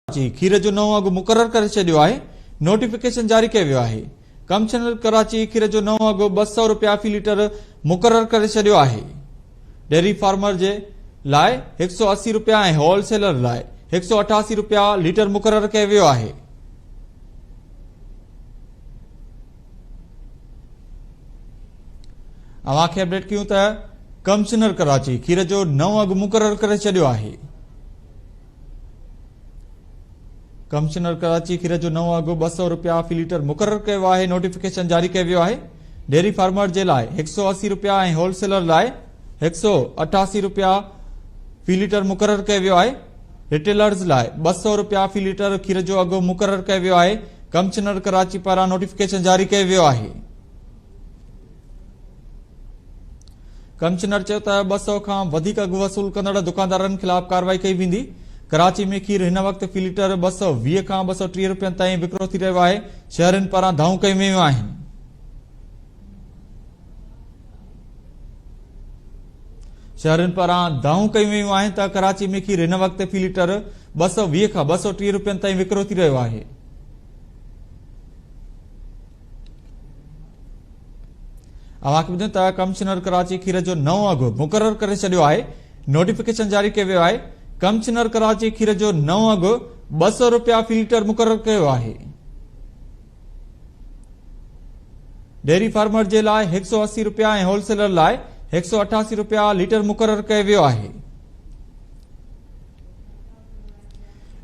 खीर जो नओं अघु मुक़रर करे छडि॒यो आहे। नोटिफिकेशन जारी कयो वियो आहे। कमिश्नर कराची खीर जो नओं अघु 200 रुपया फी लीटर मुक़रर करे छडि॒यो आहे। डेयरी फार्मर जे लाइ 180 रुपया ऐं होलसेलर लाइ 188 रुपया लीटर मुक़रर कयो वियो आहे। अवांखे अपडेट कयूं त कमिश्नर कराची खीर जो नओं अघु मुक़रर करे छडि॒यो आहे। कमिश्नर कराची खीर जो नओं अघु 200 रुपया फी लीटर मुक़रर कयो आहे। नोटिफिकेशन जारी कयो वियो आहे। डेयरी फार्मर जे लाइ 180 रुपया ऐं होलसेलर लाइ 188 रुपया फी लीटर मुक़रर कयो वियो आहे। रिटेलर्स लाइ 200 रुपया फी लीटर खीर जो अघु मुक़रर कयो वियो आहे। कमिश्नर कराची पारां नोटिफिकेशन जारी कयो वियो आहे। कमिश्नर चयो त 200 खां वधीक अघु वसूल कंदड़ दुकानदारनि खिलाफ़ कार्रवाई कई वेंदी। कराची में खीर हिन वक्त फी लीटर 220 खां 230 रुपयनि ताईं विकिरो थी रहियो आहे। शहरनि पारां धाऊं कयूं वेयूं आहिनि। शहरनि पारां धाऊं कयूं वेयूं आहिनि त कराची में खीर हिन वक्त फी लीटर 220 खां 230 रुपयनि ताईं विकिरो थी रहियो आहे। अवांखे ॿुधायूं त कमिश्नर कराची खीर जो नओं अघु मुक़रर करे छडि॒यो आहे। नोटिफिकेशन जारी कयो वियो आहे। कमिश्नर कराची खीर जो नओं अघु 200 रुपया फी लीटर मुक़रर कयो आहे। डेयरी फार्मर जे लाइ 180 रुपया ऐं होलसेलर लाइ 188 रुपया लीटर मुक़रर कयो वियो आहे।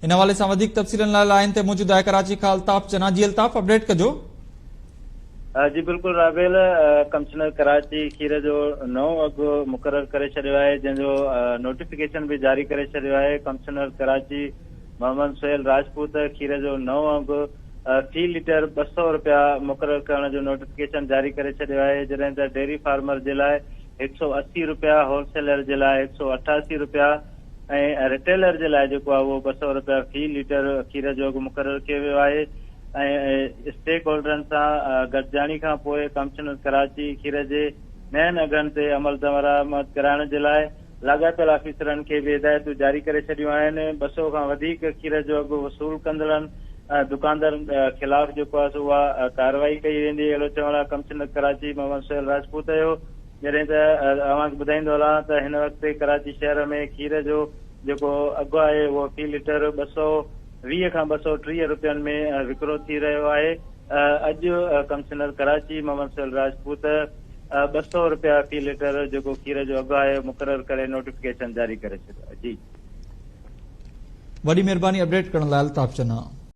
इन हवाले सां वधीक तफ़सीलनि लाइ लाइन ते मौजूद आहे कराची खां अल्ताफ चना। जी अल्ताफ, अपडेट कजो। जी बिल्कुल राबेल, कमिश्नर कराची खीर जो नओं अघु मुक़रर करे छडि॒यो आहे, जंहिंजो नोटिफिकेशन भी जारी करे छडि॒यो आहे। कमिश्नर कराची मोहम्मद सोहेल राजपूत खीर जो नओं अघु फी लीटर 200 रुपया मुक़रर करण जो नोटिफिकेशन जारी करे छडि॒यो आहे। जड॒हिं त डेयरी फार्मर जे लाइ 180 रुपया, होलसेलर जे लाइ 188 रुपया ऐं रिटेलर जे लाइ जेको आहे उहो 200 रुपया फी लीटर खीर जो अघु मुक़रर कयो वियो आहे। ऐं स्टेक होल्डरनि सां गॾिजाणी खां पोइ कमिश्नर कराची खीर जे नयनि अघनि ते अमल दरामद कराइण जे लाइ लाॻापियल ऑफिसरनि खे बि हिदायतूं जारी करे छडि॒यूं आहिनि। 200 खां वधीक खीर जो अघु वसूल कंदड़नि दुकानदारनि खिलाफ़ जेको आहे उहा कार्रवाई कई वेंदी। अहिड़ो चवण आहे कमिश्नर कराची मोहम्मद सोहेल राजपूत जो। जॾहिं त अवांखे ॿुधाईंदो हलां त हिन वक़्तु कराची शहर में खीर जो जेको अघु आहे उहो फी लीटर 220 खां 230 रुपयनि में विकिरो थी रहियो आहे। अॼु कमिश्नर कराची मोहम्मद सोहेल राजपूत 200 रुपया फी लीटर जेको खीर जो अघु आहे मुक़रर करे नोटिफिकेशन जारी करे छॾियो आहे। जी, वॾी महिरबानी अपडेट करण लाइ अल्ताफ चना।